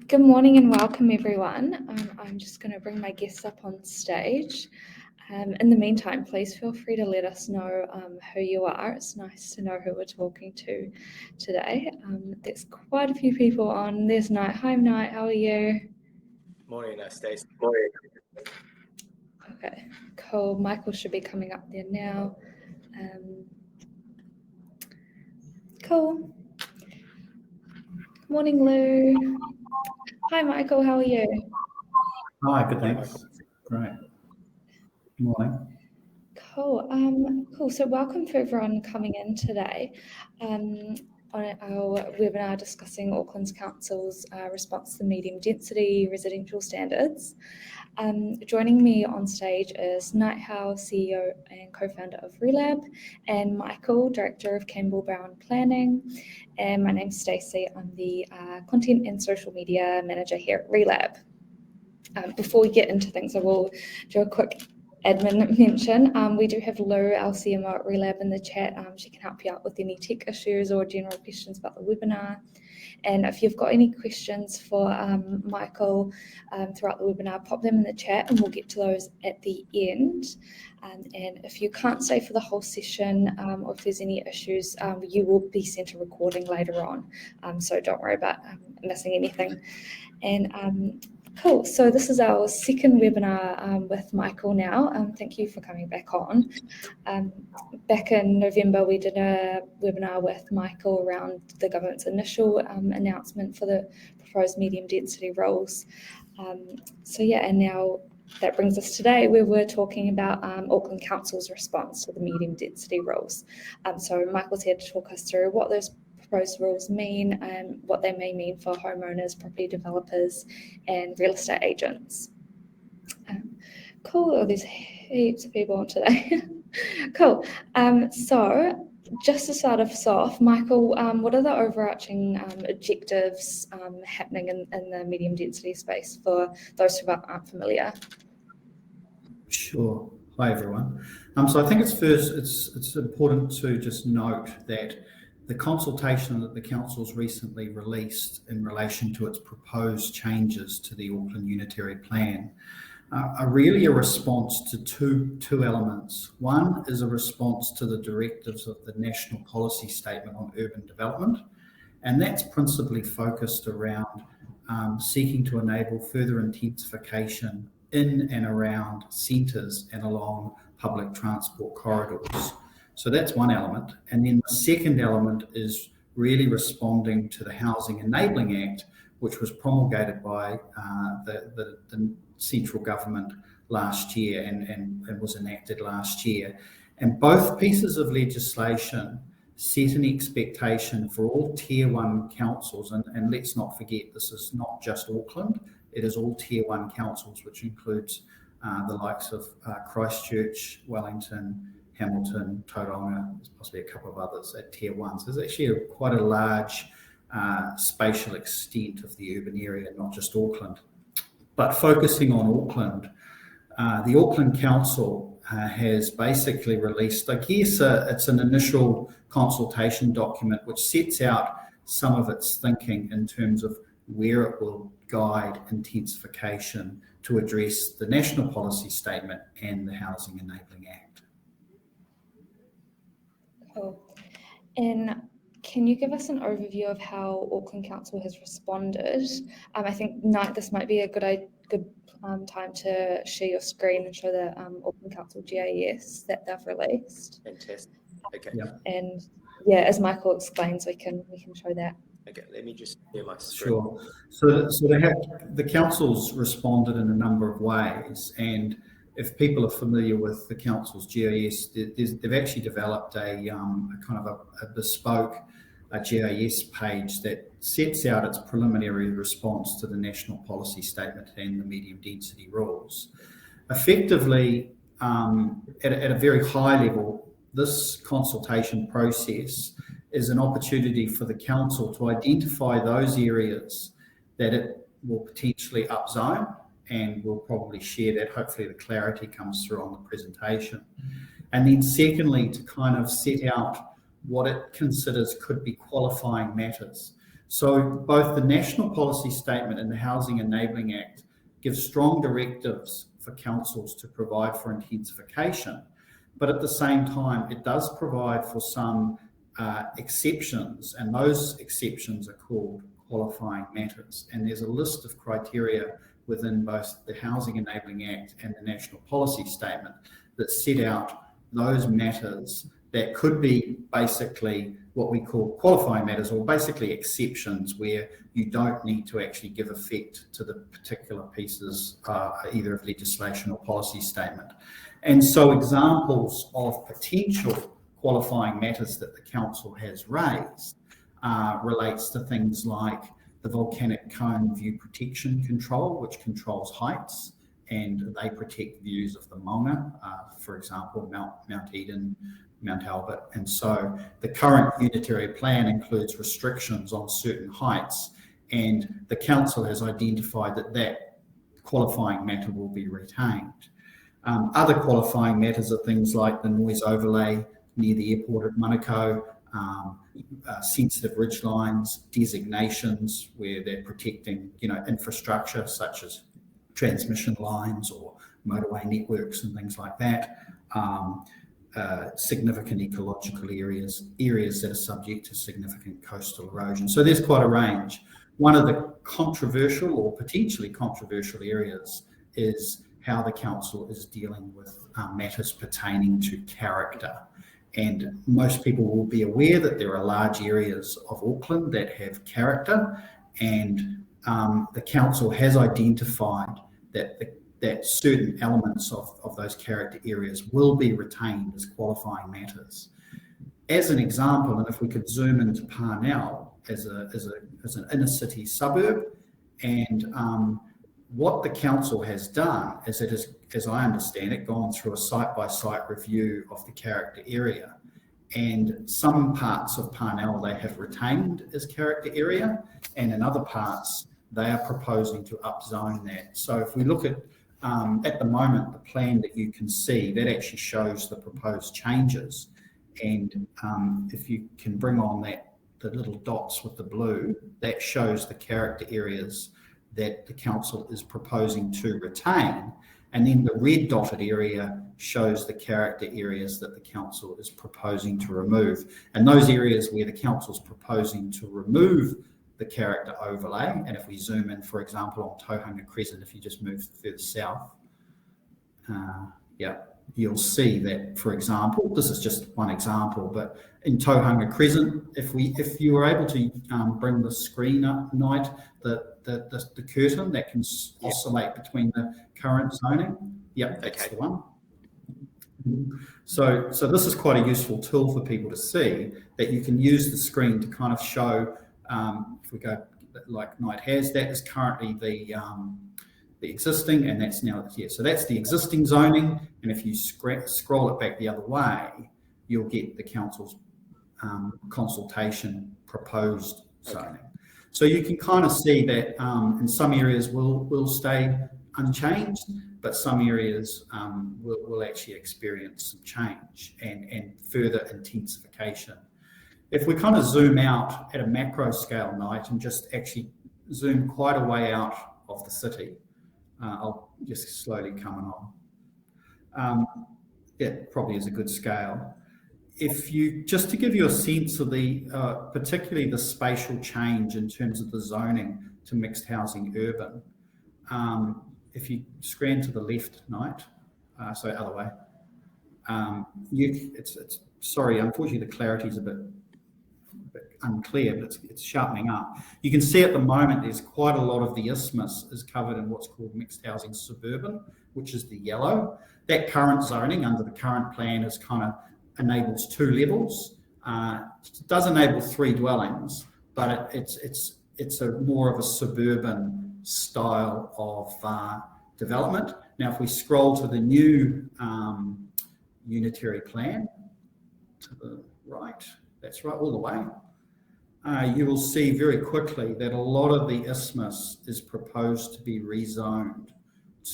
Good morning and welcome everyone. I'm just going to bring my guests up on stage. In the meantime, please feel free to let us know who you are. It's nice to know who we're talking to today. There's quite a few people on. There's Knight. Hi Knight, how are you? Morning, Stacey. Morning. Okay, cool. Michael should be coming up there now. Cool. Morning, Lou. Hi Michael, how are you? Hi, good, thanks. Great. Good morning. Cool. Cool. So welcome for everyone coming in today on our webinar discussing Auckland Council's response to the medium density residential standards. Joining me on stage is Knight House, CEO and co-founder of Relab, and Michael, Director of Campbell Brown Planning. And my name's Stacey. I'm the Content and Social Media Manager here at Relab. Before we get into things, I will do a quick admin mention. We do have Lou, our CMO at Relab, in the chat. She can help you out with any tech issues or general questions about the webinar. And if you've got any questions for Michael throughout the webinar, pop them in the chat and we'll get to those at the end. And if you can't stay for the whole session or if there's any issues, you will be sent a recording later on. So don't worry about missing anything. And cool. So this is our second webinar with Michael now. Thank you for coming back on. Back in November, we did a webinar with Michael around the government's initial announcement for the proposed medium density rules. And now that brings us today where we're talking about Auckland Council's response to the medium density rules. So Michael's here to talk us through what those proposed rules mean and what they may mean for homeowners, property developers, and real estate agents. Cool. There's heaps of people on today. Cool. So just to start us off, Michael, what are the overarching objectives happening in the medium density space for those who aren't familiar? Sure. Hi, everyone. So I think it's important to just note that the consultation that the Council's recently released in relation to its proposed changes to the Auckland Unitary Plan are really a response to two elements. One is a response to the directives of the National Policy Statement on Urban Development, and that's principally focused around seeking to enable further intensification in and around centres and along public transport corridors. So that's one element. And then the second element is really responding to the Housing Enabling Act, which was promulgated by the central government last year and was enacted last year. And both pieces of legislation set an expectation for all Tier 1 councils, and let's not forget, this is not just Auckland, it is all Tier 1 councils, which includes the likes of Christchurch, Wellington, Hamilton, Tauranga, there's possibly a couple of others at Tier 1. So there's actually quite a large spatial extent of the urban area, not just Auckland. But focusing on Auckland, the Auckland Council has basically released, I guess, it's an initial consultation document which sets out some of its thinking in terms of where it will guide intensification to address the National Policy Statement and the Housing Enabling Act. Cool. And can you give us an overview of how Auckland Council has responded? I think, Knight, this might be a good time to share your screen and show the Auckland Council GIS that they've released. Fantastic. Okay. Yeah. And yeah, as Michael explains, we can show that. Okay, let me just share my screen. Sure. So the council's responded in a number of ways, and if people are familiar with the council's GIS, they've actually developed a kind of a bespoke GIS page that sets out its preliminary response to the National Policy Statement and the medium density rules. Effectively, at a very high level, this consultation process is an opportunity for the council to identify those areas that it will potentially upzone, and we'll probably share that. Hopefully the clarity comes through on the presentation. And then secondly, to kind of set out what it considers could be qualifying matters. So both the National Policy Statement and the Housing Enabling Act give strong directives for councils to provide for intensification, but at the same time, it does provide for some exceptions, and those exceptions are called qualifying matters. And there's a list of criteria within both the Housing Enabling Act and the National Policy Statement that set out those matters that could be basically what we call qualifying matters, or basically exceptions where you don't need to actually give effect to the particular pieces, either of legislation or policy statement. And so examples of potential qualifying matters that the council has raised relates to things like the volcanic cone view protection control, which controls heights, and they protect views of the Maunga, for example, Mount Eden, Mount Albert. And so the current unitary plan includes restrictions on certain heights, and the council has identified that that qualifying matter will be retained. Other qualifying matters are things like the noise overlay near the airport at Manukau, sensitive ridge lines, designations where they're protecting, infrastructure such as transmission lines or motorway networks and things like that. Significant ecological areas that are subject to significant coastal erosion. So there's quite a range. One of the controversial or potentially controversial areas is how the council is dealing with matters pertaining to character. And most people will be aware that there are large areas of Auckland that have character, and the council has identified that certain elements of those character areas will be retained as qualifying matters. As an example, and if we could zoom into Parnell as an inner city suburb, and what the council has done is it has, as I understand it, gone through a site-by-site review of the character area, and some parts of Parnell they have retained as character area, and in other parts they are proposing to upzone that. So if we look at the moment, the plan that you can see, that actually shows the proposed changes. And if you can bring on the little dots with the blue, that shows the character areas that the council is proposing to retain. And then the red dotted area shows the character areas that the council is proposing to remove. And those areas where the council is proposing to remove the character overlay, and if we zoom in, for example, on Tauhanga Crescent, if you just move further south, you'll see that, for example, this is just one example, but in Tauhanga Crescent, if you were able to bring the screen up, Knight, the curtain that can oscillate between the current zoning, that's the one. So this is quite a useful tool for people to see, that you can use the screen to kind of show. If we go like Knight has, that is currently the existing, and that's now here. So that's the existing zoning, and if you scroll it back the other way, you'll get the council's consultation proposed zoning. So you can kind of see that in some areas will stay unchanged, but some areas will actually experience some change and further intensification. If we kind of zoom out at a macro scale, Knight, and just actually zoom quite a way out of the city, I'll just slowly come on. Probably is a good scale. If you, just to give you a sense of the, particularly the spatial change in terms of the zoning to mixed housing urban, if you scran to the left, Knight, so other way, sorry, unfortunately the clarity is a bit unclear, but it's sharpening up. You can see at the moment there's quite a lot of the isthmus is covered in what's called mixed housing suburban, which is the yellow. That current zoning under the current plan is kind of enables 2 levels. It does enable 3 dwellings, but it's a more of a suburban style of development. Now, if we scroll to the new unitary plan to the right, that's right, all the way, you will see very quickly that a lot of the isthmus is proposed to be rezoned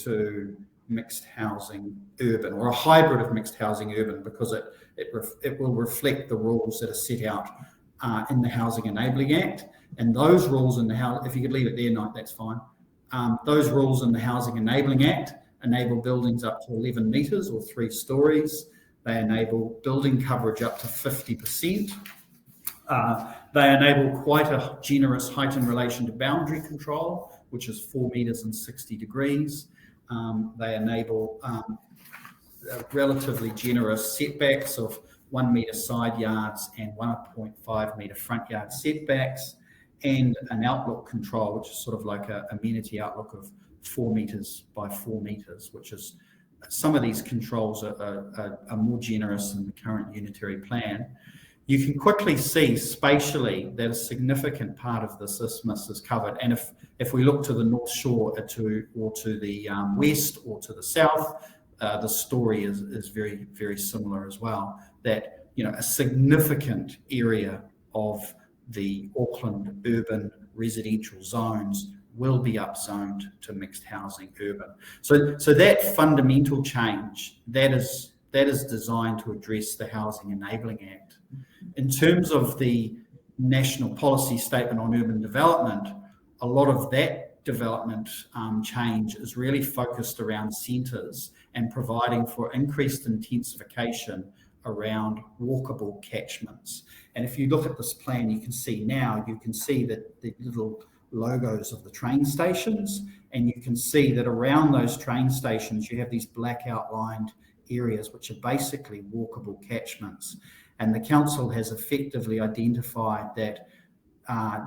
to mixed housing urban, or a hybrid of mixed housing urban, because it will reflect the rules that are set out in the Housing Enabling Act. And those rules in the house, if you could leave it there, Knight, that's fine. Those rules in the Housing Enabling Act enable buildings up to 11 metres or 3 stories. They enable building coverage up to 50%. They enable quite a generous height in relation to boundary control, which is 4 metres and 60 degrees. They enable relatively generous setbacks of 1 metre side yards and 1.5 metre front yard setbacks, and an outlook control, which is sort of like a amenity outlook of 4 metres by 4 metres, which is, some of these controls are more generous than the current unitary plan. You can quickly see spatially that a significant part of this isthmus is covered. And if we look to the North Shore or to the west or to the south, the story is very, very similar as well. That, you know, a significant area of the Auckland urban residential zones will be upzoned to mixed housing urban. So that fundamental change, that is designed to address the Housing Enabling Act. In terms of the National Policy Statement on Urban Development, a lot of that development change is really focused around centres and providing for increased intensification around walkable catchments. And if you look at this plan, you can see that the little logos of the train stations, and you can see that around those train stations you have these black outlined areas which are basically walkable catchments. And the council has effectively identified that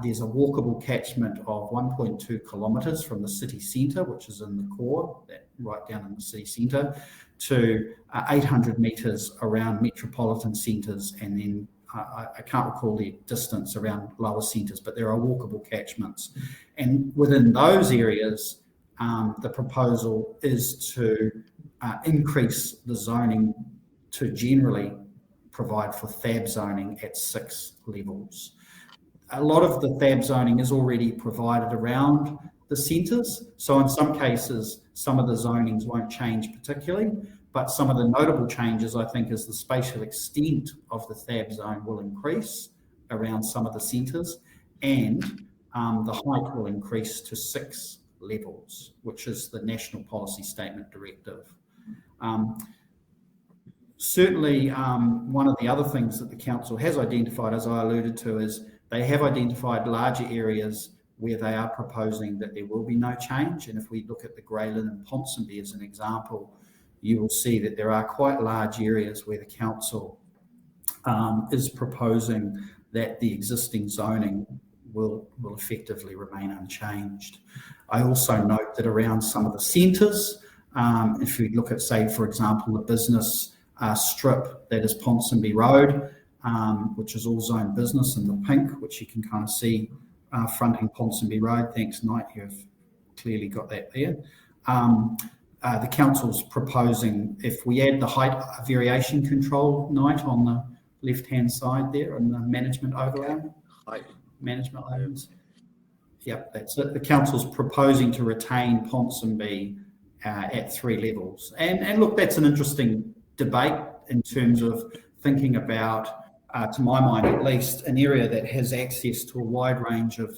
there's a walkable catchment of 1.2 kilometres from the city centre, which is in the core, that right down in the city centre, to 800 metres around metropolitan centres, and then I can't recall the distance around lower centres, but there are walkable catchments. And within those areas, the proposal is to increase the zoning to generally provide for THAB zoning at 6 levels. A lot of the THAB zoning is already provided around the centres, so in some cases some of the zonings won't change particularly, but some of the notable changes, I think, is the spatial extent of the THAB zone will increase around some of the centres, and the height will increase to 6 levels, which is the National Policy Statement Directive. Certainly, one of the other things that the council has identified, as I alluded to, is they have identified larger areas where they are proposing that there will be no change. And if we look at the Greylin and Ponsonby as an example, you will see that there are quite large areas where the council is proposing that the existing zoning will effectively remain unchanged. I also note that around some of the centres, if we look at, say, for example, the business strip that is Ponsonby Road, which is all zone business in the pink, which you can kind of see fronting Ponsonby Road. Thanks, Knight, you've clearly got that there. The council's proposing, if we add the height variation control, Knight, on the left-hand side there, and the management overlay. Height. Management layers. Yep, that's it. The council's proposing to retain Ponsonby at 3 levels. And look, that's an interesting debate in terms of thinking about, to my mind at least, an area that has access to a wide range of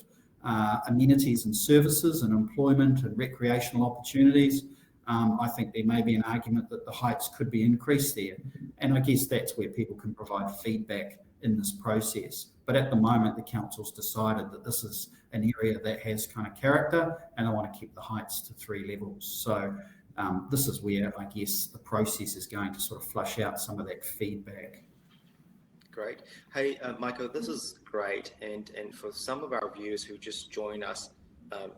amenities and services and employment and recreational opportunities. I think there may be an argument that the heights could be increased there. And I guess that's where people can provide feedback in this process. But at the moment, the council's decided that this is an area that has kind of character, and I want to keep the heights to 3 levels. So this is where I guess the process is going to sort of flush out some of that feedback. Great. Hey, Michael, this is great. And for some of our viewers who just joined us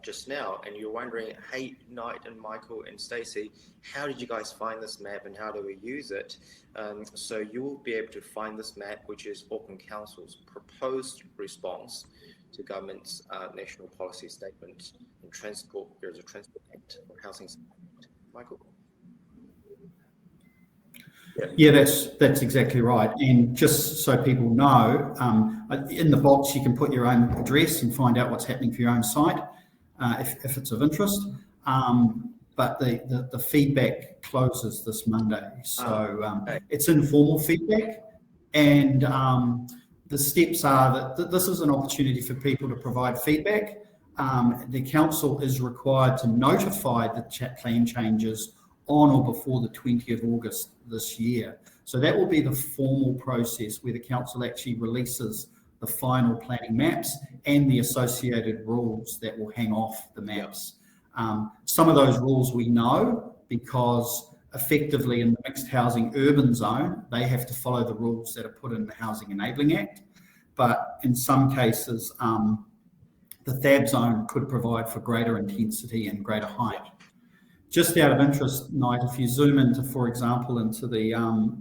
just now, and you're wondering, hey, Knight and Michael and Stacey, how did you guys find this map and how do we use it? So you will be able to find this map, which is Auckland Council's proposed response to government's national policy statement in transport. There's a Transport Act or Housing. Michael? Yeah, that's exactly right. And just so people know, in the box you can put your own address and find out what's happening for your own site, if it's of interest. But the feedback closes this Monday, so it's informal feedback. And the steps are that this is an opportunity for people to provide feedback. The council is required to notify the plan changes on or before the 20th of August this year. So that will be the formal process where the council actually releases the final planning maps and the associated rules that will hang off the maps. Some of those rules we know because effectively in the mixed housing urban zone, they have to follow the rules that are put in the Housing Enabling Act. But in some cases, the THAB zone could provide for greater intensity and greater height. Just out of interest, Knight, if you zoom into, for example, into the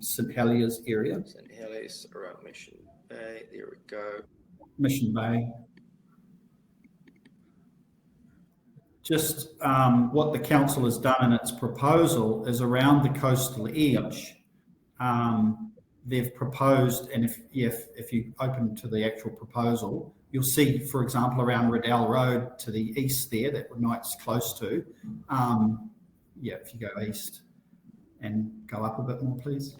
St Heliers area. St Heliers around Mission Bay, there we go. Mission Bay. Just what the council has done in its proposal is around the coastal edge. They've proposed, and if you open to the actual proposal, you'll see, for example, around Riddell Road to the east there, that Knight's close to. If you go east and go up a bit more, please.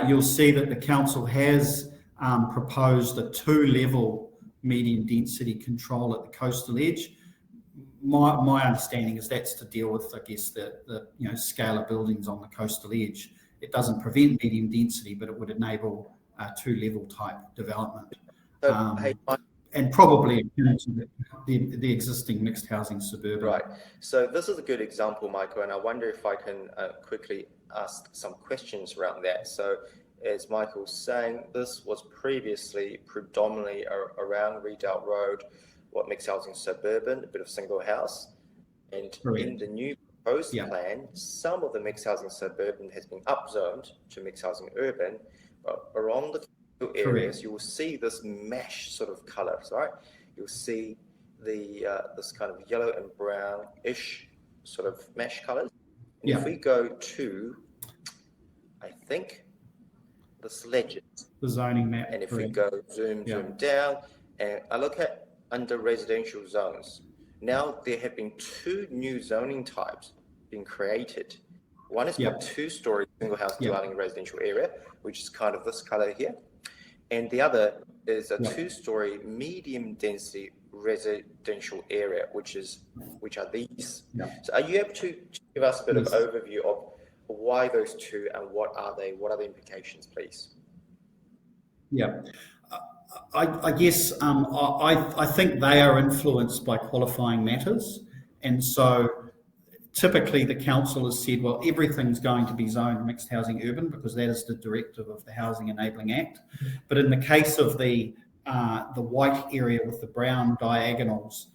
You'll see that the council has proposed a 2-level medium density control at the coastal edge. My understanding is that's to deal with, I guess, the scale of buildings on the coastal edge. It doesn't prevent medium density, but it would enable a 2-level type development. And probably the existing mixed housing suburban. Right. So this is a good example, Michael, and I wonder if I can quickly ask some questions around that. So as Michael's saying, this was previously predominantly around Redoubt Road, what mixed housing suburban, a bit of single house. And in the new proposed plan, some of the mixed housing suburban has been upzoned to mixed housing urban, but around the areas you will see this mesh sort of colors, right? You'll see the this kind of yellow and brownish sort of mesh colors. And if we go to, I think, this legend, the zoning map, and if we go zoom down, and I look at under residential zones, now there have been 2 new zoning types being created. One is called 2-story single house dwelling in residential area, which is kind of this color here. And the other is a 2-story medium density residential area, which are these. So are you able to give us a bit of overview of why those 2 and what are they? What are the implications, please? I guess I think they are influenced by qualifying matters. And so typically the council has said, well, everything's going to be zoned mixed housing urban because that is the directive of the Housing Enabling Act. But in the case of the white area with the brown diagonals,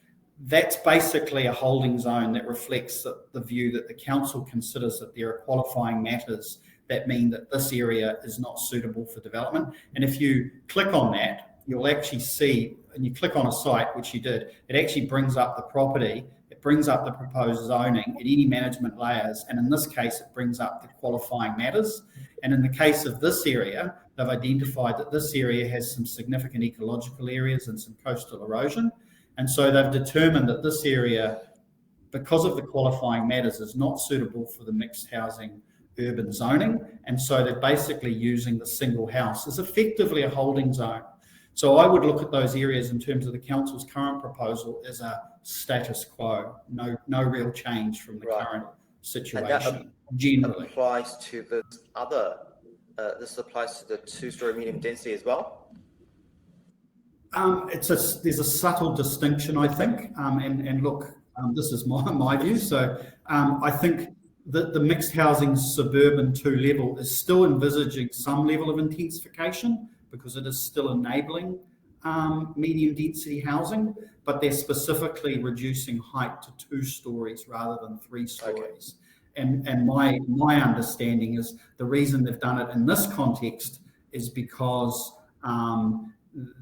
that's basically a holding zone that reflects the view that the council considers that there are qualifying matters that mean that this area is not suitable for development. And if you click on that, you'll actually see, and you click on a site, which you did, it actually brings up the property, it brings up the proposed zoning at any management layers, and in this case, it brings up the qualifying matters. And in the case of this area, they've identified that this area has some significant ecological areas and some coastal erosion. And so they've determined that this area, because of the qualifying matters, is not suitable for the mixed housing urban zoning. And so they're basically using the single house as effectively a holding zone. So I would look at those areas in terms of the council's current proposal as a status quo, no real change from the current situation. Generally applies to this other. This applies to the 2-story medium density as well. There's a subtle distinction, I think, and look, this is my view. So I think that the mixed housing suburban 2-level is still envisaging some level of intensification because it is still enabling medium density housing, but they're specifically reducing height to 2 stories rather than 3 stories. And my understanding is the reason they've done it in this context is because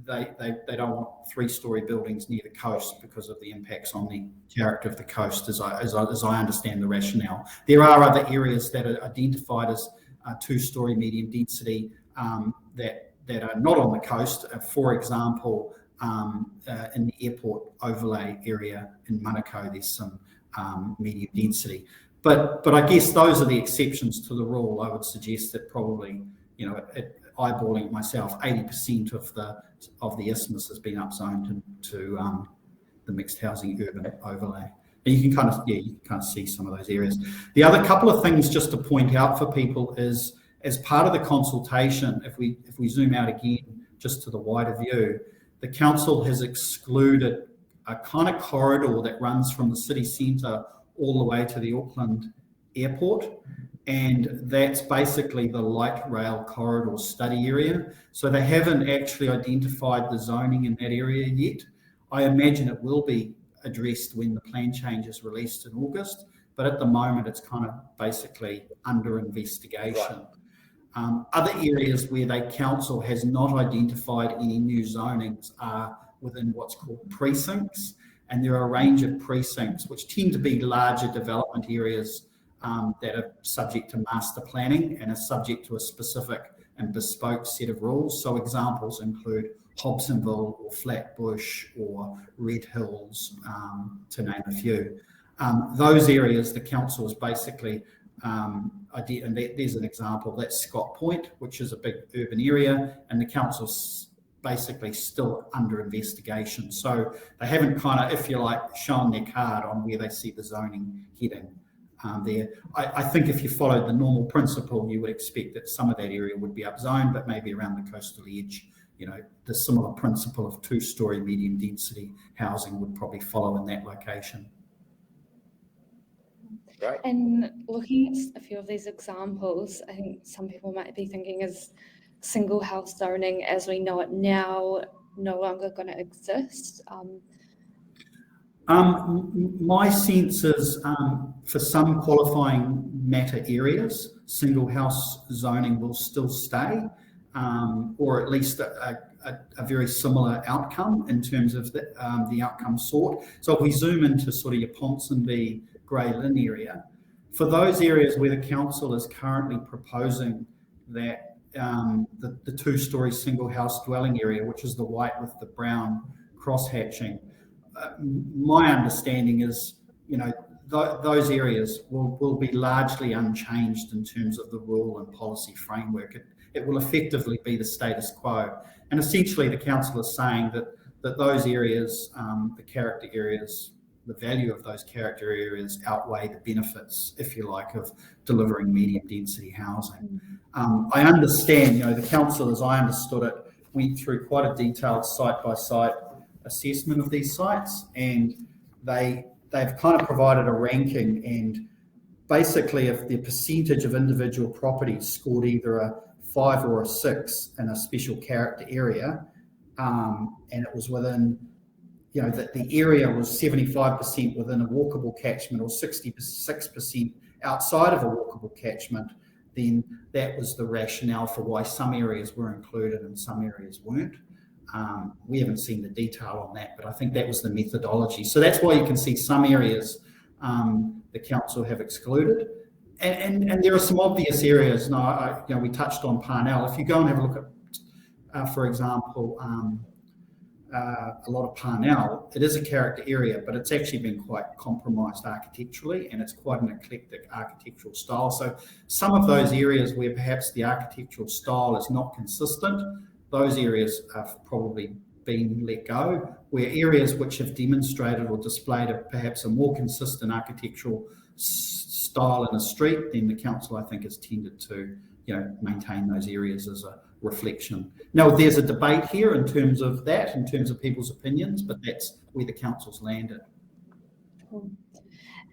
they don't want 3-story buildings near the coast because of the impacts on the character of the coast, as I understand the rationale. There are other areas that are identified as 2-story medium density that are not on the coast. For example, in the airport overlay area in Manukau, there's some medium density. But I guess those are the exceptions to the rule. I would suggest that probably, eyeballing it myself, 80% of the isthmus has been upzoned to the mixed housing urban overlay. And you can kind of see some of those areas. The other couple of things just to point out for people is, as part of the consultation, if we zoom out again just to the wider view, the council has excluded a kind of corridor that runs from the city centre all the way to the Auckland airport, and that's basically the light rail corridor study area. So they haven't actually identified the zoning in that area yet. I imagine it will be addressed when the plan change is released in August, but at the moment it's kind of basically under investigation. Right. Other areas where the council has not identified any new zonings are within what's called precincts, and there are a range of precincts which tend to be larger development areas that are subject to master planning and are subject to a specific and bespoke set of rules. So examples include Hobsonville or Flatbush or Red Hills, to name a few. Those areas, the council is basically, and there's an example, that's Scott Point, which is a big urban area, and the council's basically still under investigation. So they haven't kind of, if you like, shown their card on where they see the zoning heading there. I think if you followed the normal principle, you would expect that some of that area would be upzoned, but maybe around the coastal edge, the similar principle of 2-storey medium density housing would probably follow in that location. Right. And looking at a few of these examples, I think some people might be thinking, is single house zoning as we know it now no longer going to exist? My sense is for some qualifying matter areas, single house zoning will still stay, or at least a very similar outcome in terms of the outcome sought. So if we zoom into sort of your Ponsonby, Grey Lynn area, for those areas where the council is currently proposing that the 2-storey single house dwelling area, which is the white with the brown cross-hatching, my understanding is, those areas will be largely unchanged in terms of the rule and policy framework. It will effectively be the status quo. And essentially the council is saying that those areas, the character areas, the value of those character areas outweigh the benefits, if you like, of delivering medium density housing. I understand, the council, as I understood it, went through quite a detailed site-by-site assessment of these sites, and they've kind of provided a ranking, and basically if the percentage of individual properties scored either a 5 or a 6 in a special character area, and it was within, that the area was 75% within a walkable catchment or 66% outside of a walkable catchment, then that was the rationale for why some areas were included and some areas weren't. We haven't seen the detail on that, but I think that was the methodology. So that's why you can see some areas the council have excluded. And there are some obvious areas. Now, we touched on Parnell. If you go and have a look at, for example, a lot of Parnell, it is a character area, but it's actually been quite compromised architecturally, and it's quite an eclectic architectural style. So some of those areas where perhaps the architectural style is not consistent, those areas have probably been let go, where areas which have demonstrated or displayed perhaps a more consistent architectural style in a street, then the council, I think, has tended to maintain those areas as a reflection. Now, there's a debate here in terms of people's opinions, but that's where the council's landed. Cool.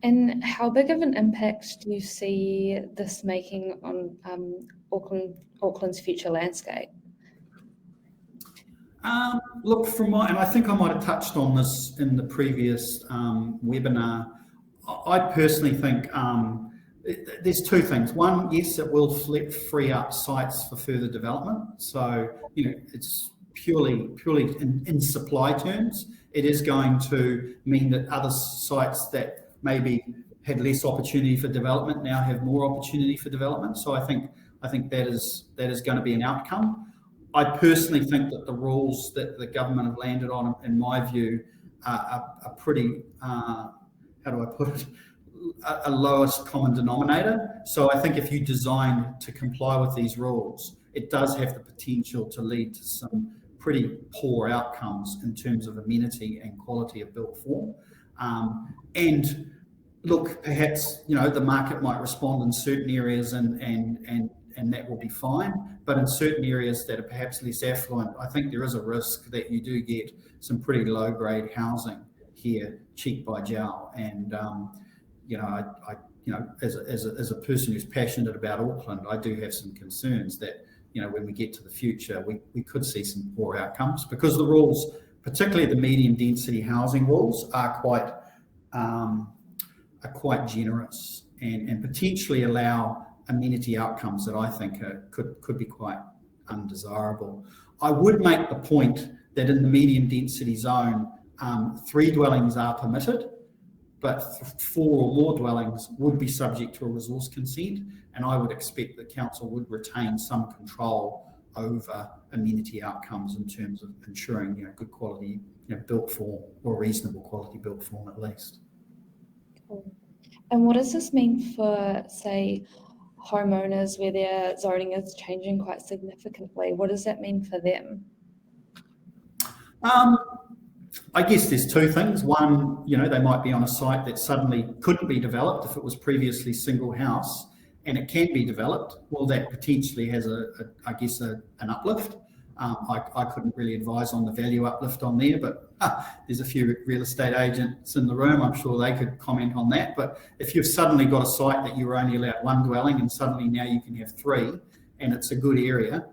And how big of an impact do you see this making on Auckland's future landscape? Look, and I think I might have touched on this in the previous webinar. I personally think there's two things. One, yes, it will free up sites for further development. So, it's purely in supply terms. It is going to mean that other sites that maybe had less opportunity for development now have more opportunity for development. So I think that is going to be an outcome. I personally think that the rules that the government have landed on, in my view, are pretty, how do I put it, a lowest common denominator. So I think if you design to comply with these rules, it does have the potential to lead to some pretty poor outcomes in terms of amenity and quality of built form. And look, perhaps, the market might respond in certain areas and that will be fine. But in certain areas that are perhaps less affluent, I think there is a risk that you do get some pretty low-grade housing here, cheek by jowl. And as a person who's passionate about Auckland, I do have some concerns that when we get to the future, we could see some poor outcomes, because the rules, particularly the medium density housing rules, are quite generous and potentially allow amenity outcomes that I think could be quite undesirable. I would make the point that in the medium density zone, 3 dwellings are permitted, but 4 or more dwellings would be subject to a resource consent, and I would expect the council would retain some control over amenity outcomes in terms of ensuring good quality built form, or reasonable quality built form at least. Cool. And what does this mean for, say, homeowners where their zoning is changing quite significantly? What does that mean for them? I guess there's 2 things. One, they might be on a site that suddenly couldn't be developed if it was previously single house, and it can be developed. Well, that potentially has an uplift. I couldn't really advise on the value uplift on there, but there's a few real estate agents in the room. I'm sure they could comment on that. But if you've suddenly got a site that you were only allowed 1 dwelling and suddenly now you can have 3, and it's a good area,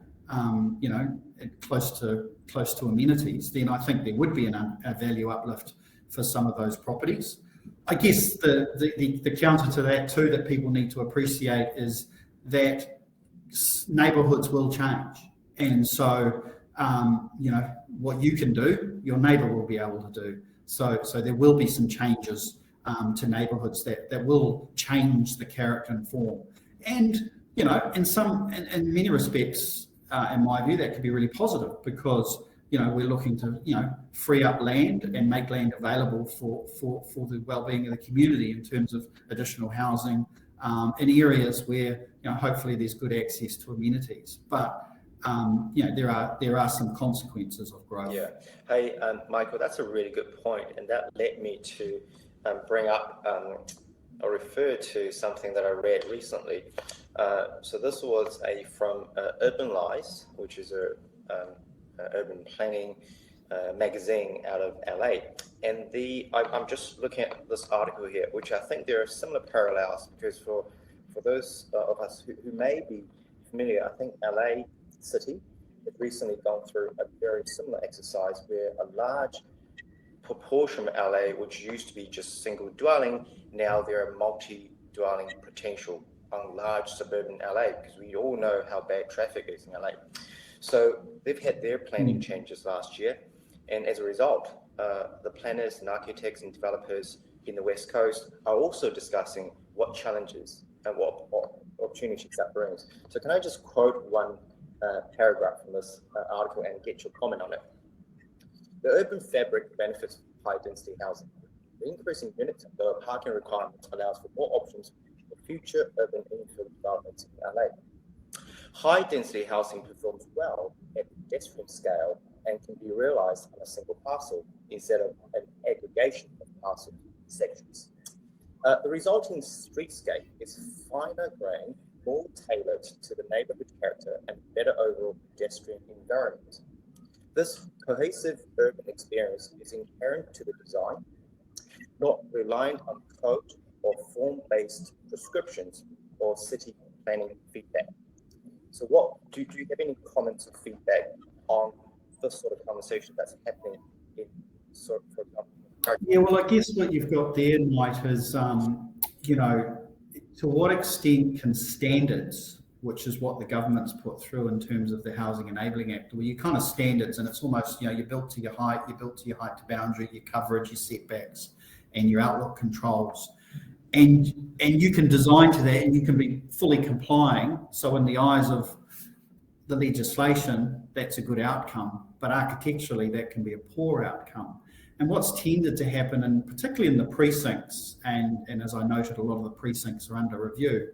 close to amenities, then I think there would be a value uplift for some of those properties. I guess the counter to that too that people need to appreciate is that neighbourhoods will change. And so, what you can do, your neighbour will be able to do. So there will be some changes to neighbourhoods that will change the character and form. And, in many respects, in my view, that could be really positive, because, we're looking to, free up land and make land available for the well-being of the community in terms of additional housing in areas where, hopefully there's good access to amenities. But there are some consequences of growth. Yeah. Hey, Michael, that's a really good point, and that led me to bring up or refer to something that I read recently. So this was from Urban Lies, which is a urban planning magazine out of LA, and I'm just looking at this article here, which I think there are similar parallels, because for those of us who may be familiar, I think LA City has recently gone through a very similar exercise where a large proportion of LA, which used to be just single dwelling, now there are multi-dwelling potential on large suburban LA, because we all know how bad traffic is in LA. So they've had their planning changes last year, and as a result, the planners and architects and developers in the West Coast are also discussing what challenges and what opportunities that brings. So can I just quote one paragraph from this article and get your comment on it? The urban fabric benefits high density housing. The increasing units and lower parking requirements allows for more options for future urban infill developments in LA. High density housing performs well at pedestrian scale and can be realized on a single parcel instead of an aggregation of parcel sections. The resulting streetscape is finer grained, more tailored to the neighborhood character, and better overall pedestrian environment. This cohesive urban experience is inherent to the design, not reliant on code or form-based prescriptions or city planning feedback. So do you have any comments or feedback on this sort of conversation that's happening in sort of? Yeah, well, I guess what you've got there, Mike, is, to what extent can standards, which is what the government's put through in terms of the Housing Enabling Act, where you kind of standards, and it's almost, you're built to your height, to boundary, your coverage, your setbacks, and your outlook controls. And you can design to that, and you can be fully complying. So in the eyes of the legislation, that's a good outcome. But architecturally, that can be a poor outcome. And what's tended to happen, and particularly in the precincts, and as I noted, a lot of the precincts are under review,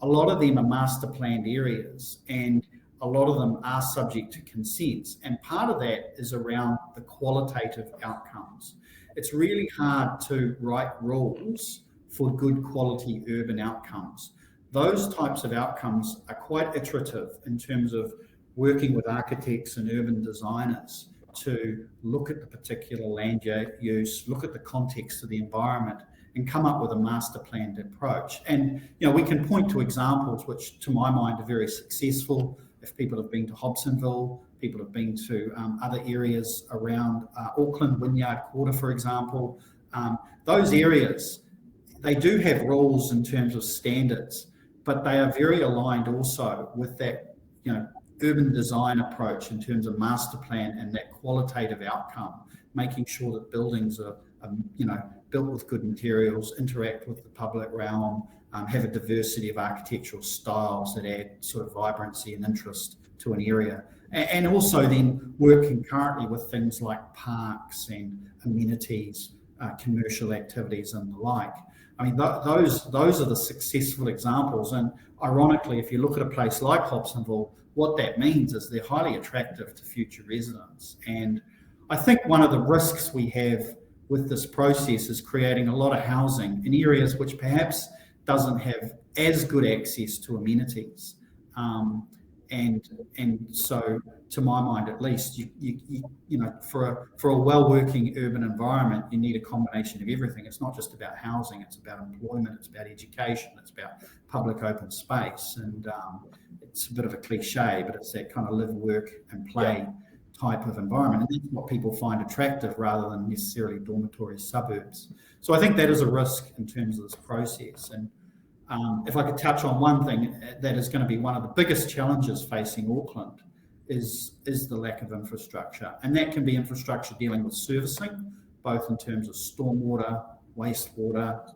a lot of them are master planned areas. And a lot of them are subject to consents. And part of that is around the qualitative outcomes. It's really hard to write rules for good quality urban outcomes. Those types of outcomes are quite iterative in terms of working with architects and urban designers to look at the particular land use, look at the context of the environment, and come up with a master planned approach. And we can point to examples which, to my mind, are very successful. If people have been to Hobsonville, people have been to other areas around Auckland, Wynyard Quarter, for example, those areas, they do have rules in terms of standards, but they are very aligned also with that, urban design approach in terms of master plan and that qualitative outcome, making sure that buildings are built with good materials, interact with the public realm, have a diversity of architectural styles that add sort of vibrancy and interest to an area. And also then work concurrently with things like parks and amenities, commercial activities and the like. I mean, those are the successful examples. And ironically, if you look at a place like Hobsonville, what that means is they're highly attractive to future residents. And I think one of the risks we have with this process is creating a lot of housing in areas which perhaps doesn't have as good access to amenities. And so, to my mind at least, for a well-working urban environment, you need a combination of everything. It's not just about housing, it's about employment, it's about education, it's about public open space. And it's a bit of a cliche, but it's that kind of live, work and play type of environment. And that's what people find attractive rather than necessarily dormitory suburbs. So I think that is a risk in terms of this process. And if I could touch on one thing that is going to be one of the biggest challenges facing Auckland is the lack of infrastructure. And that can be infrastructure dealing with servicing, both in terms of stormwater, wastewater,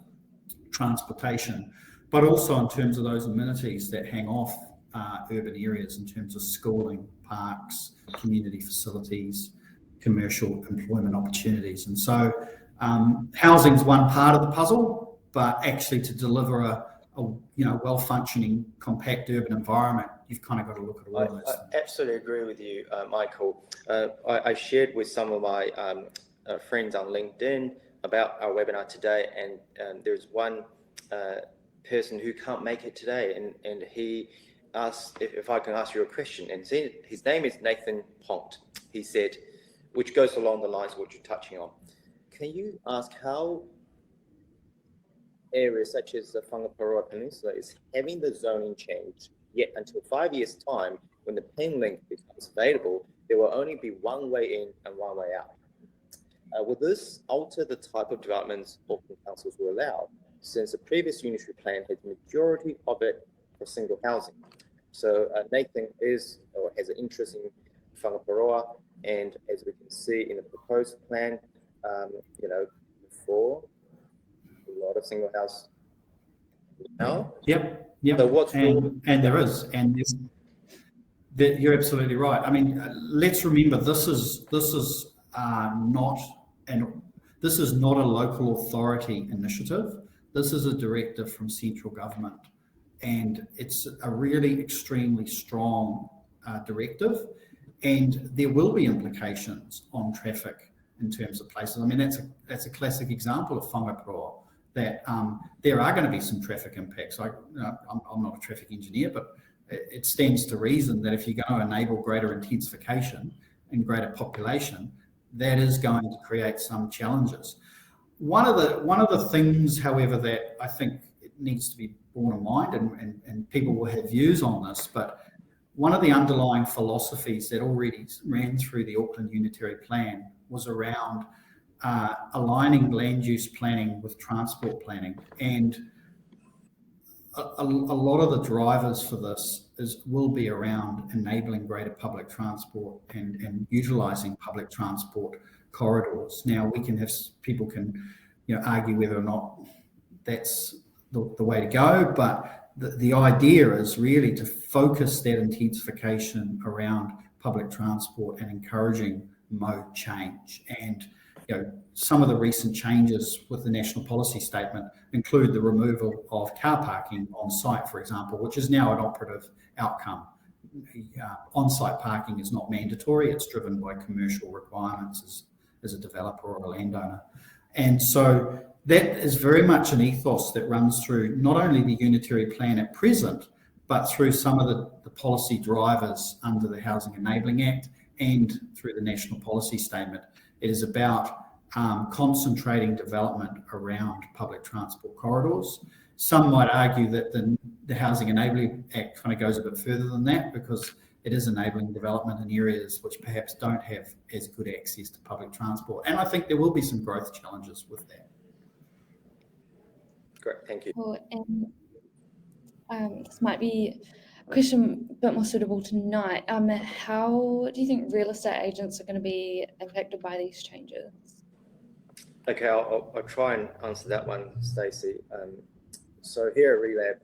transportation, but also in terms of those amenities that hang off urban areas in terms of schooling, parks, community facilities, commercial employment opportunities. And so housing is one part of the puzzle, but actually to deliver a well-functioning, compact urban environment, you've kind of got to look at all of those. I absolutely agree with you, Michael. I shared with some of my friends on LinkedIn about our webinar today, and there's one person who can't make it today, and he asked if I can ask you a question, and his name is Nathan Pont. He said, which goes along the lines of what you're touching on. Can you ask how areas such as the Whangaparoa Peninsula is having the zoning change, yet until 5 years' time, when the pen link becomes available, there will only be one way in and one way out. Will this alter the type of developments Auckland councils will allow, since the previous unitary plan has the majority of it for single housing? So Nathan has an interest in Whangaparoa, and as we can see in the proposed plan, before a lot of single house now. Yep. So what's and there is, and you're absolutely right. I mean, let's remember this is not a local authority initiative. This is a directive from central government, and it's a really extremely strong directive, and there will be implications on traffic in terms of places. I mean, that's a classic example of Whangaparoa, that there are going to be some traffic impacts. I'm not a traffic engineer, but it stands to reason that if you're going to enable greater intensification and greater population, that is going to create some challenges. One of the things, however, that I think it needs to be borne in mind, and people will have views on this, but one of the underlying philosophies that already ran through the Auckland Unitary Plan was around aligning land use planning with transport planning. And a lot of the drivers for this will be around enabling greater public transport and utilising public transport corridors. Now, people can argue whether or not that's the way to go, but the idea is really to focus that intensification around public transport and encouraging mode change. And some of the recent changes with the national policy statement include the removal of car parking on site, for example, which is now an operative outcome. on-site parking is not mandatory. It's driven by commercial requirements as a developer or a landowner. And so that is very much an ethos that runs through not only the unitary plan at present, but through some of the policy drivers under the Housing Enabling Act and through the National Policy Statement. It is about concentrating development around public transport corridors. Some might argue that the Housing Enabling Act kind of goes a bit further than that, because it is enabling development in areas which perhaps don't have as good access to public transport. And I think there will be some growth challenges with that. Great, thank you. Cool. And this might be a question a bit more suitable tonight. How do you think real estate agents are going to be impacted by these changes? Okay, I'll try and answer that one, Stacey. So here at Relab,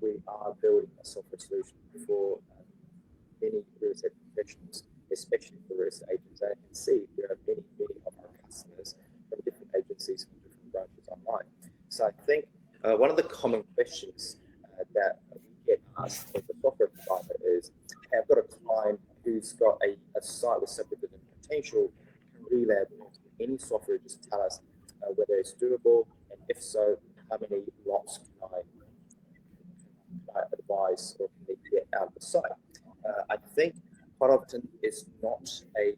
we are building a software solution for many real estate professionals, especially for real estate agents. And I can see there are many of our customers from different agencies, from different branches online. So I think one of the common questions that we get asked as a software provider is, hey, I've got a client who's got a site with subdivision potential. Can Relab, any software, just tell us whether it's doable, and if so, how many lots can I advise or can they get out of the site? I think quite often it's not a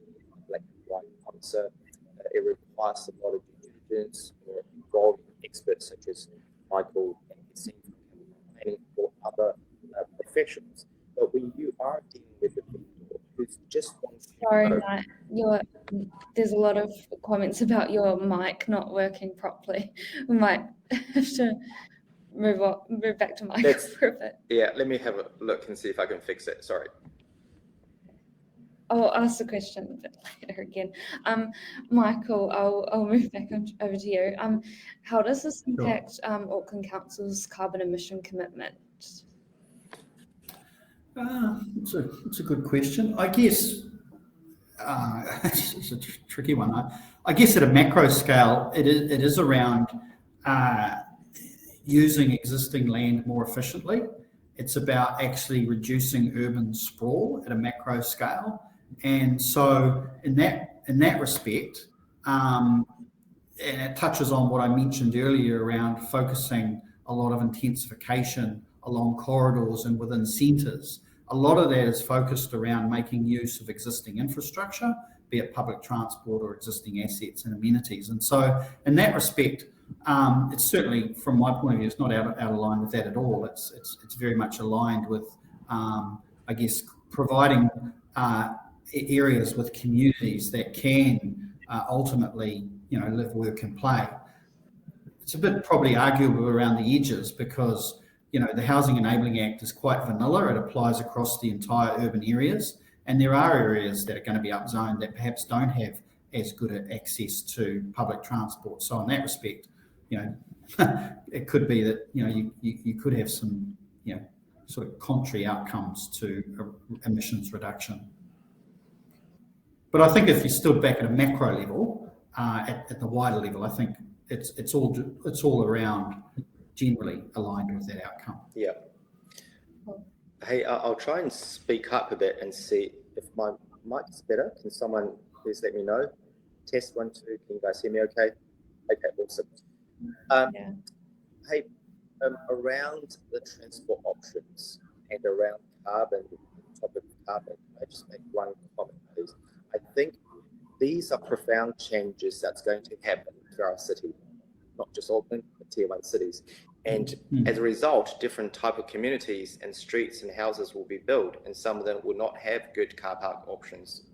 black and white answer. It requires a lot of due diligence or involving experts such as Michael and his team from Campbell Brown Planning or other professionals. But when you are dealing with the people who's just want to Sorry, Matt, there's a lot of comments about your mic not working properly. We might have to move back to Michael for a bit. Yeah, let me have a look and see if I can fix it. Sorry. I'll ask the question a bit later again. Michael, I'll move back over to you. How does this impact Auckland Council's carbon emission commitment? It's a good question. I guess it's a tricky one. I guess at a macro scale, it is around using existing land more efficiently. It's about actually reducing urban sprawl at a macro scale. And so in that respect, and it touches on what I mentioned earlier around focusing a lot of intensification along corridors and within centres. A lot of that is focused around making use of existing infrastructure, be it public transport or existing assets and amenities. And so in that respect, it's certainly, from my point of view, it's not out of line with that at all. It's very much aligned with, I guess, providing areas with communities that can ultimately, live, work and play. It's a bit probably arguable around the edges because, the Housing Enabling Act is quite vanilla. It applies across the entire urban areas. And there are areas that are going to be upzoned that perhaps don't have as good access to public transport. So in that respect, it could be that, you could have some, sort of contrary outcomes to emissions reduction. But I think if you stood back at a macro level, at the wider level, I think it's all around generally aligned with that outcome. Yeah. Hey, I'll try and speak up a bit and see if my mic is better. Can someone please let me know? Test 1, 2. Can you guys hear me okay? Okay, awesome. Hey, around the transport options and around carbon, topic of carbon, can I just make one comment, please? I think these are profound changes that's going to happen to our city, not just Auckland, but tier 1 cities. And as a result, different type of communities and streets and houses will be built, and some of them will not have good car park options.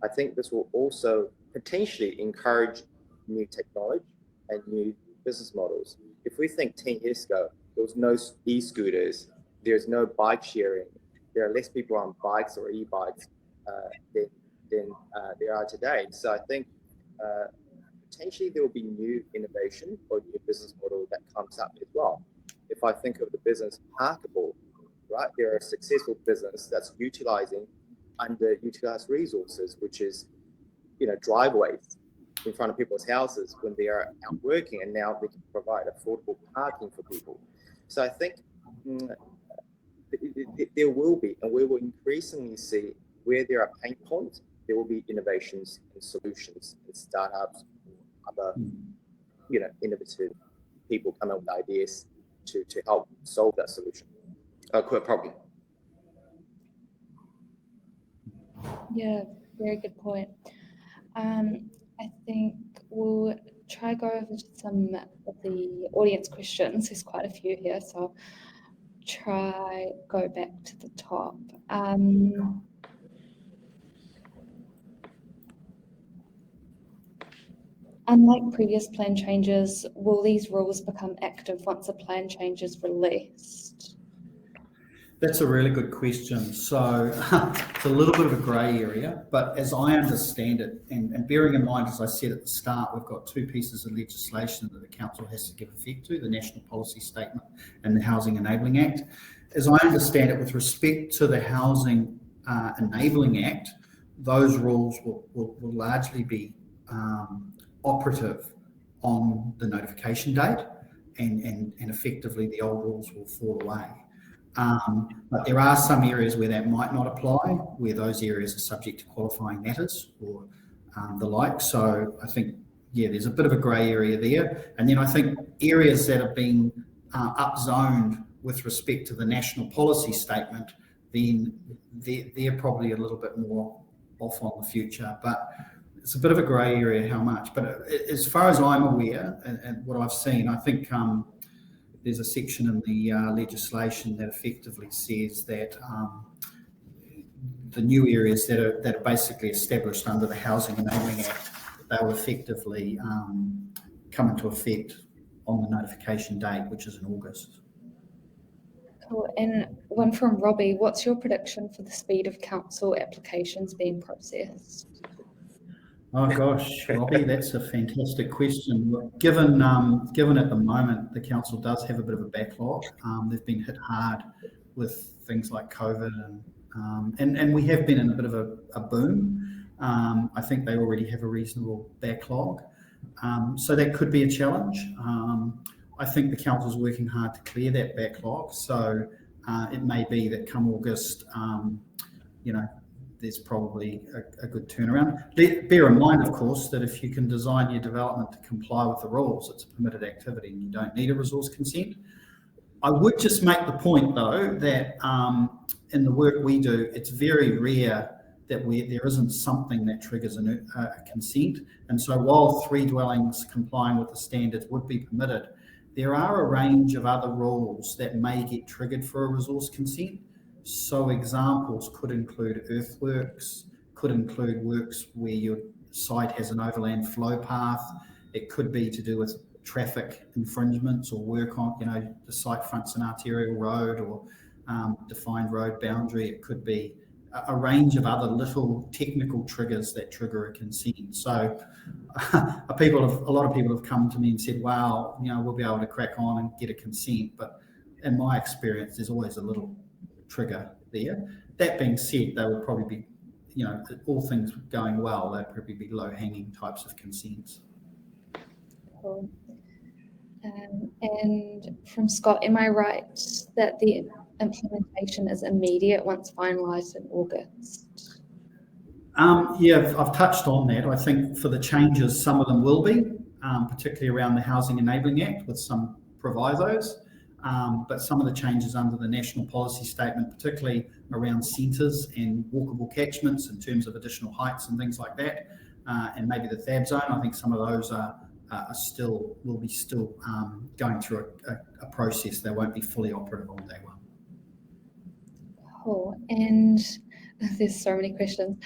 I think this will also potentially encourage new technology and new business models. If we think 10 years ago, there was no e-scooters, there's no bike sharing, there are less people on bikes or e-bikes than there are today. So I think potentially there will be new innovation or new business model that comes up as well. If I think of the business Parkable, right, they're a successful business that's utilizing underutilized resources, which is, driveways in front of people's houses when they are out working, and now they can provide affordable parking for people. So I think there will be, and we will increasingly see where there are pain points, there will be innovations and solutions and startups, other, innovative people come up with ideas to help solve that solution, problem. Yeah, very good point. I think we'll try go over some of the audience questions. There's quite a few here, so I'll try go back to the top. Unlike previous plan changes, will these rules become active once a plan change is released? That's a really good question. So it's a little bit of a grey area, but as I understand it, and bearing in mind, as I said at the start, we've got two pieces of legislation that the council has to give effect to, the National Policy Statement and the Housing Enabling Act. As I understand it, with respect to the Housing Enabling Act, those rules will largely be operative on the notification date, and effectively the old rules will fall away. But there are some areas where that might not apply, where those areas are subject to qualifying matters or the like. So I think, there's a bit of a grey area there. And then I think areas that have been upzoned with respect to the National Policy Statement, then they're probably a little bit more off on the future. But it's a bit of a grey area how much. But as far as I'm aware and what I've seen, I think there's a section in the legislation that effectively says that the new areas that are basically established under the Housing Enabling Act, they'll effectively come into effect on the notification date, which is in August. Cool. And one from Robbie, what's your prediction for the speed of council applications being processed? Oh gosh, Robbie, that's a fantastic question. Given at the moment the council does have a bit of a backlog, they've been hit hard with things like COVID, and we have been in a bit of a boom. I think they already have a reasonable backlog, so that could be a challenge. I think the council's working hard to clear that backlog, so it may be that come August, there's probably a good turnaround. Bear in mind, of course, that if you can design your development to comply with the rules, it's a permitted activity and you don't need a resource consent. I would just make the point, though, that in the work we do, it's very rare that there isn't something that triggers a consent. And so while 3 dwellings complying with the standards would be permitted, there are a range of other rules that may get triggered for a resource consent. So examples could include earthworks, could include works where your site has an overland flow path. It could be to do with traffic infringements or work on, the site fronts an arterial road or defined road boundary. It could be a range of other little technical triggers that trigger a consent. So a lot of people have come to me and said, wow, we'll be able to crack on and get a consent. But in my experience, there's always a little trigger there. That being said, they would probably be, all things going well, they'd probably be low-hanging types of consents. Cool. And from Scott, am I right that the implementation is immediate once finalised in August? I've touched on that. I think for the changes, some of them will be, particularly around the Housing Enabling Act with some provisos. But some of the changes under the National Policy Statement, particularly around centres and walkable catchments in terms of additional heights and things like that, and maybe the THAB zone, I think some of those will be still going through a process. They won't be fully operative on day one. Cool. And there's so many questions.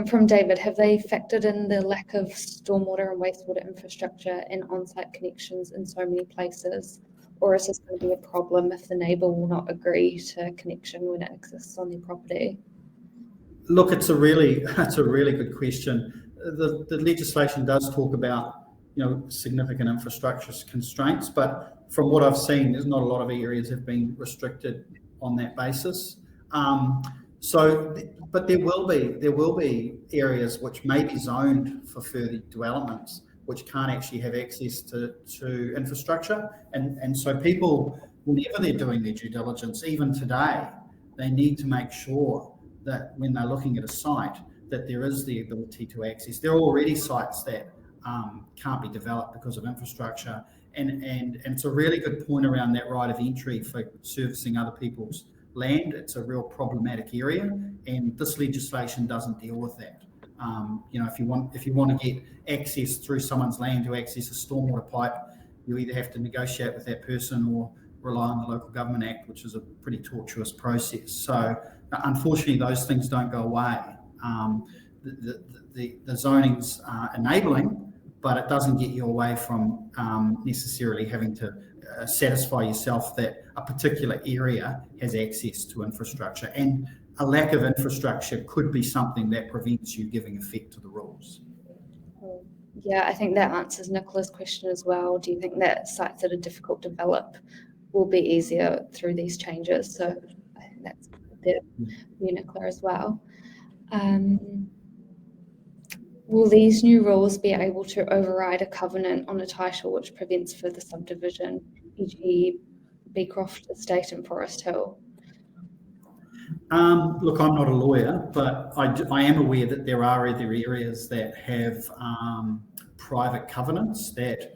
From David, have they factored in the lack of stormwater and wastewater infrastructure and on-site connections in so many places? Or is this going to be a problem if the neighbour will not agree to connection when it exists on their property? Look, it's a really good question. The legislation does talk about significant infrastructure constraints, but from what I've seen, there's not a lot of areas have been restricted on that basis. But there will be areas which may be zoned for further developments, which can't actually have access to infrastructure. And so people, whenever they're doing their due diligence, even today, they need to make sure that when they're looking at a site, that there is the ability to access. There are already sites that can't be developed because of infrastructure, and it's a really good point around that right of entry for servicing other people's land. It's a real problematic area, and this legislation doesn't deal with that. If you want to get access through someone's land to access a stormwater pipe, you either have to negotiate with that person or rely on the Local Government Act, which is a pretty tortuous process. So unfortunately, those things don't go away. The zoning's enabling, but it doesn't get you away from necessarily having to satisfy yourself that a particular area has access to infrastructure, and a lack of infrastructure could be something that prevents you giving effect to the rules. Yeah, I think that answers Nicola's question as well. Do you think that sites that are difficult to develop will be easier through these changes? So I think that's the Nicola as well. Will these new rules be able to override a covenant on a title which prevents further subdivision, e.g. Beecroft Estate and Forest Hill? Look, I'm not a lawyer, but I am aware that there are other areas that have private covenants that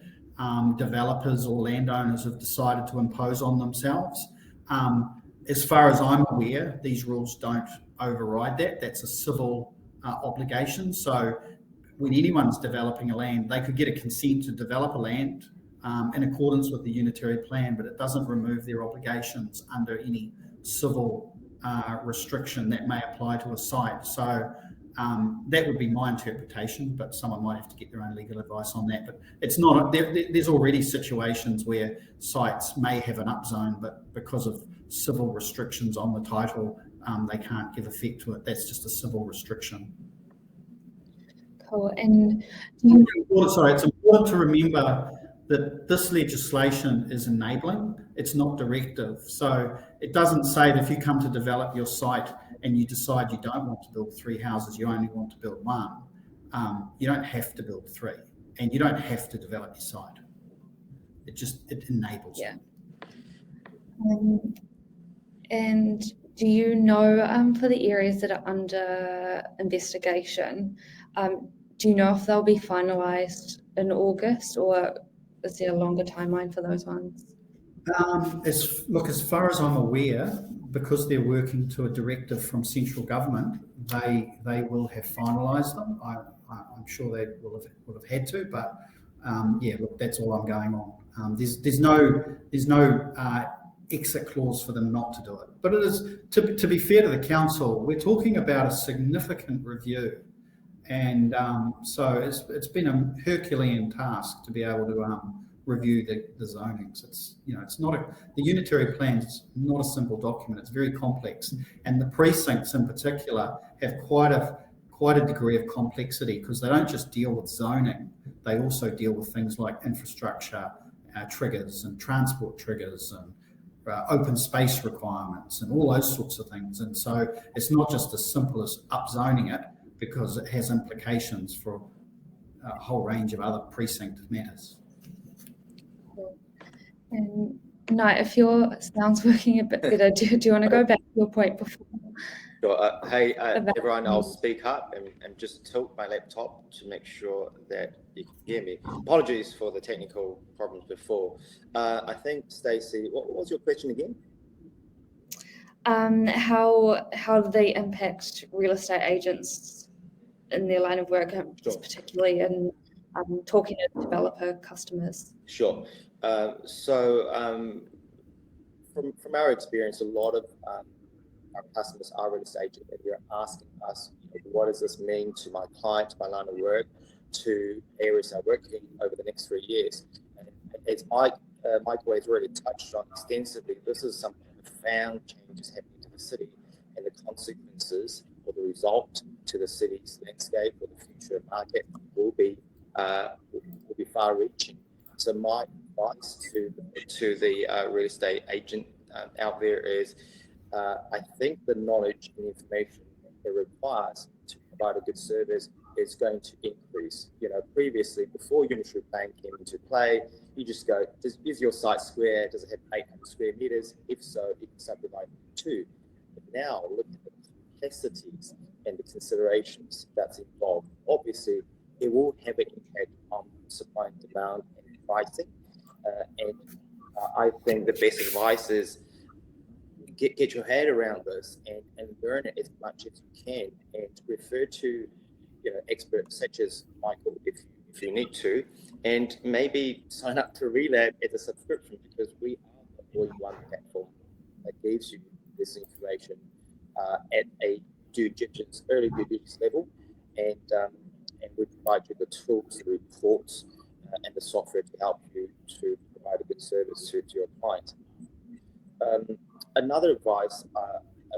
developers or landowners have decided to impose on themselves. As far as I'm aware, these rules don't override that. That's a civil obligation. So when anyone's developing a land, they could get a consent to develop a land in accordance with the unitary plan, but it doesn't remove their obligations under any civil restriction that may apply to a site. So that would be my interpretation, but someone might have to get their own legal advice on that. But it's not, there's already situations where sites may have an upzone, but because of civil restrictions on the title, they can't give effect to it. That's just a civil restriction. Cool. And it's important to remember that this legislation is enabling, it's not directive. So it doesn't say that if you come to develop your site and you decide you don't want to build 3 houses, you only want to build 1, you don't have to build 3, and you don't have to develop your site. It enables it. And do you know, for the areas that are under investigation, do you know if they'll be finalised in August, or is there a longer timeline for those ones? As far as I'm aware, because they're working to a directive from central government, they will have finalised them. I'm sure they would have had to, but that's all I'm going on. There's no exit clause for them not to do it. But it is, to be fair to the council, we're talking about a significant review, and so it's been a Herculean task to be able to review the zonings. It's not the unitary plan's not a simple document. It's very complex, and the precincts in particular have quite a degree of complexity, because they don't just deal with zoning, they also deal with things like infrastructure triggers and transport triggers and open space requirements and all those sorts of things. And so it's not just as simple as upzoning it, because it has implications for a whole range of other precinct matters. And no, if your sound's working a bit better, do you want to go back to your point before? Sure. Hey, everyone, I'll speak up and just tilt my laptop to make sure that you can hear me. Apologies for the technical problems before. I think, Stacey, what was your question again? How do they impact real estate agents in their line of work, just particularly in talking to developer customers? Sure. From our experience, a lot of our customers are real estate agents, and they're asking us, what does this mean to my client, my line of work, to areas I work in over the next 3 years? And as Michael has already touched on extensively, this is some profound changes happening to the city, and the consequences or the result to the city's landscape or the future market will be far-reaching. So my advice to the real estate agent out there is, I think the knowledge and information it requires to provide a good service is going to increase. Previously, before unitary plan came into play, you just go, is your site square? Does it have 800 square meters? If so, you can subdivide into 2. But now look at the complexities and the considerations that's involved. Obviously, it will have an impact on supply and demand and pricing. I think the best advice is get your head around this and learn it as much as you can, and refer to experts such as Michael if you need to, and maybe sign up to Relab as a subscription, because we are the all-in-one platform that gives you this information at a early due diligence level, and we provide you the tools, the reports, and the software to help you to provide a good service to your client. Another advice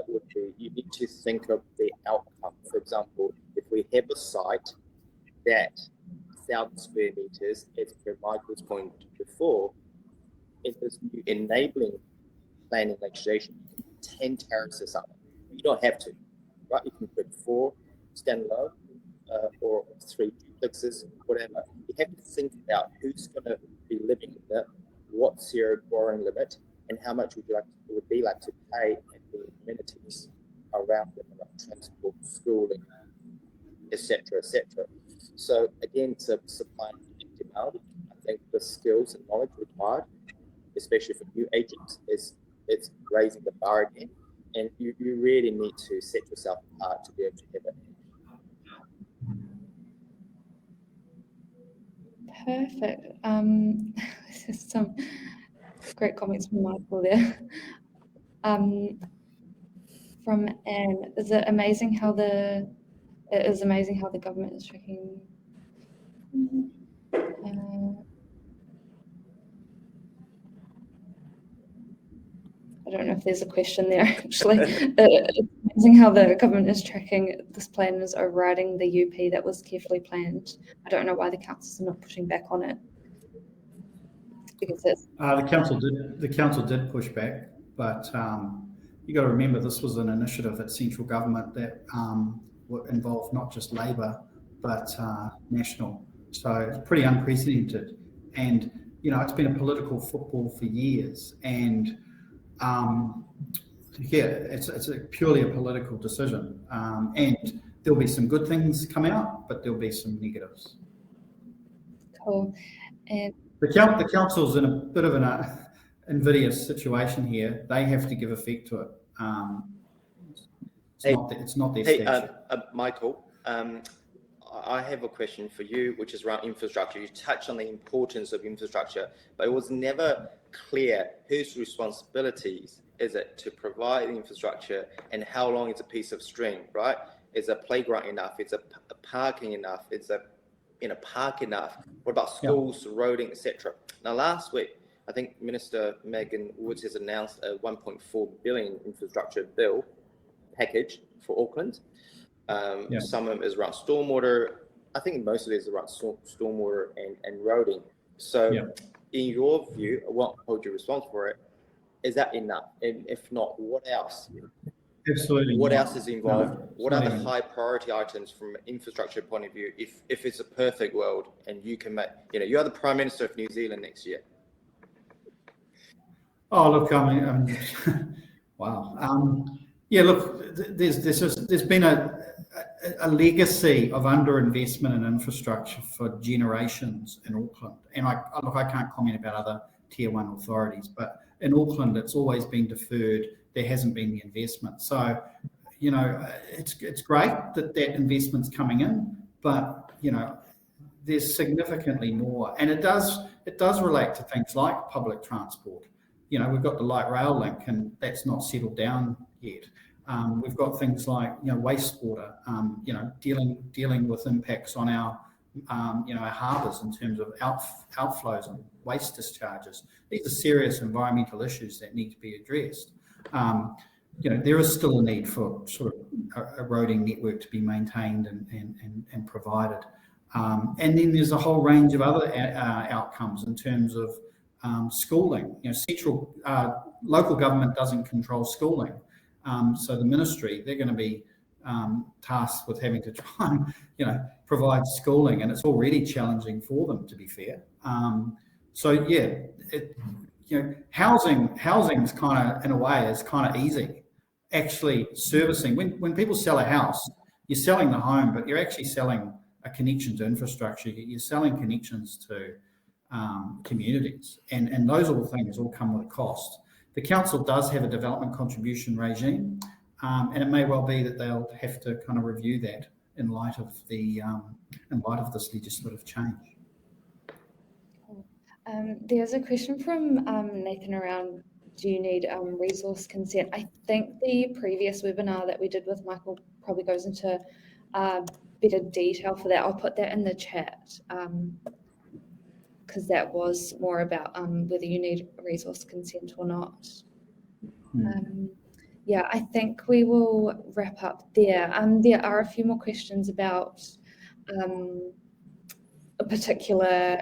would be, you need to think of the outcome. For example, if we have a site that 1,000 square meters, as per Michael's point before, in this new enabling planning legislation, 10 terraces up. You don't have to, right? You can put 4 standalone or 3 duplexes, whatever. You have to think about who's going to be living in it, what's your borrowing limit, and how much would be like to pay and the amenities around them, like transport, schooling, etc., etc. So again, it's a supply and demand. I think the skills and knowledge required, especially for new agents, is raising the bar again, and you really need to set yourself apart to be able to have it. Perfect. There's some great comments from Michael there. From Anne, is it amazing how the government is tracking? I don't know if there's a question there actually. It's amazing how the government is tracking this plan is overriding the UP that was carefully planned. I don't know why the councils are not pushing back on it. Because the council did push back, but you got to remember this was an initiative at central government that involved not just Labor but national. So it's pretty unprecedented, and it's been a political football for years, and it's purely a political decision, and there'll be some good things come out, but there'll be some negatives. Cool. And the council's in a bit of an invidious situation here. They have to give effect to it. It's not their statute. Michael, I have a question for you, which is around infrastructure. You touched on the importance of infrastructure, but it was never clear whose responsibilities is it to provide the infrastructure, and how long is a piece of string, right? Is a playground enough? Is a parking enough? Is a park enough? What about schools, roading, etc.? Now, last week, I think Minister Megan Woods has announced a $1.4 billion infrastructure bill package for Auckland. Some of it is around stormwater. I think most of it is around stormwater and roading. So, in your view, I won't hold you responsible for it. Is that enough? And if not, what else? Absolutely. What else is involved? What are the high priority items from an infrastructure point of view? If it's a perfect world and you can make, you are the Prime Minister of New Zealand next year. Oh, look, wow. Look, there's been a legacy of underinvestment in infrastructure for generations in Auckland, and I can't comment about other Tier 1 authorities, but in Auckland it's always been deferred. There hasn't been the investment, so it's great that investment's coming in, but there's significantly more, and it does relate to things like public transport. We've got the light rail link, and that's not settled down yet. We've got things like wastewater, dealing with impacts on our our harbours in terms of outflows and waste discharges. These are serious environmental issues that need to be addressed. There is still a need for sort of a roading network to be maintained and provided. And then there's a whole range of other outcomes in terms of schooling. Local government doesn't control schooling. So the ministry, they're going to be tasked with having to try and provide schooling, and it's already challenging for them, to be fair. Housing is kind of, in a way, is kind of easy. actually servicing. When people sell a house, you're selling the home, but you're actually selling a connection to infrastructure. You're selling connections to communities, and those all things all come with a cost. The council does have a development contribution regime, and it may well be that they'll have to kind of review that in light of this legislative change. There's a question from Nathan around, do you need resource consent? I think the previous webinar that we did with Michael probably goes into better detail for that. I'll put that in the chat because that was more about whether you need resource consent or not. Yeah, I think we will wrap up there. There are a few more questions about particular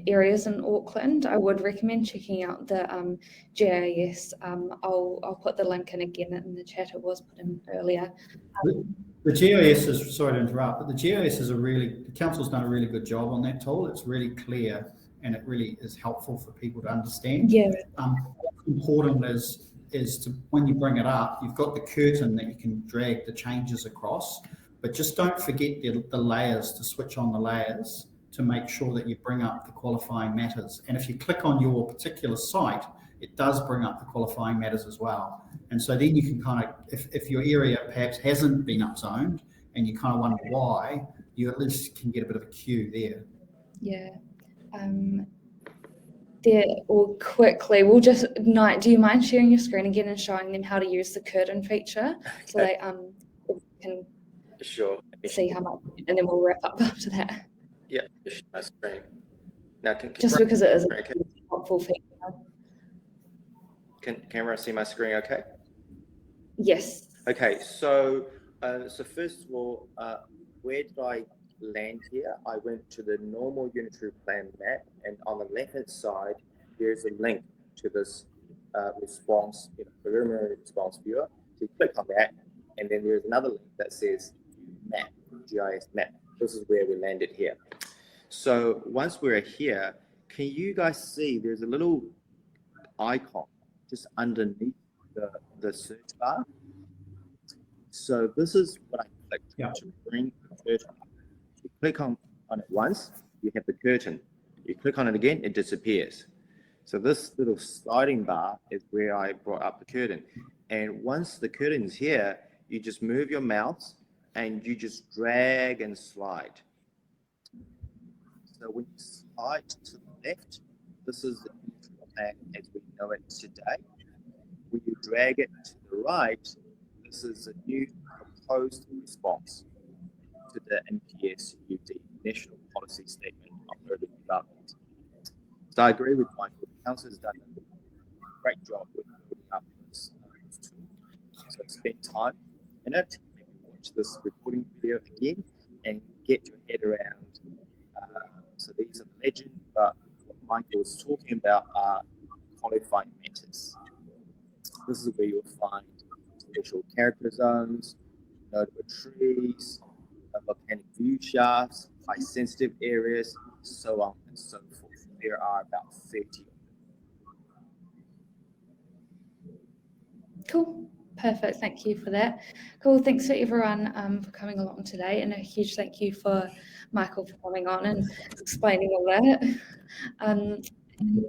areas in Auckland. I would recommend checking out the GIS. I'll put the link in again in the chat. It was put in earlier. The GIS is, sorry to interrupt, but the GIS is the council's done a really good job on that tool. It's really clear and it really is helpful for people to understand. Yeah. What's important is to, when you bring it up, you've got the curtain that you can drag the changes across, but just don't forget the layers, to switch on the layers to make sure that you bring up the qualifying matters. And if you click on your particular site, it does bring up the qualifying matters as well. And so then you can kind of, if your area perhaps hasn't been upzoned and you kind of wonder why, you at least can get a bit of a cue there. Yeah. Or quickly, we'll just, do you mind sharing your screen again and showing them how to use the curtain feature so they can see how much, and then we'll wrap up after that. Yeah, my screen. Now, just because it is a helpful feature. Can camera see my screen okay? Yes. Okay, so first of all, where did I land here? I went to the normal unitary plan map, and on the left-hand side, there's a link to this response, preliminary response viewer. So you click on that, and then there's another link that says map, GIS map. This is where we landed here. So once we're here, can you guys see there's a little icon just underneath the search bar? So this is what I clicked to bring the curtain up. You click on it once, you have the curtain. You click on it again, it disappears. So this little sliding bar is where I brought up the curtain. And once the curtain is here, you just move your mouse and you just drag and slide. So when you slide to the left, this is the plan as we know it today. When you drag it to the right, this is a new proposed response to the NPS-UP National Policy Statement on Urban Development. So I agree with Michael. The council has done a great job with building up this tool. So spend time in it, maybe watch this recording video again, and get your head around. So these are the legend, but what Michael was talking about are qualifying matters. This is where you'll find special character zones, notable trees, volcanic view shafts, high sensitive areas, so on and so forth. There are about 30 of them. Cool. Perfect. Thank you for that. Cool. Thanks for everyone for coming along today, and a huge thank you for Michael for coming on and explaining all that.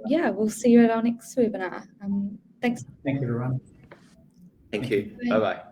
Yeah, we'll see you at our next webinar. Thanks. Thank you, everyone. Thank you. Bye-bye.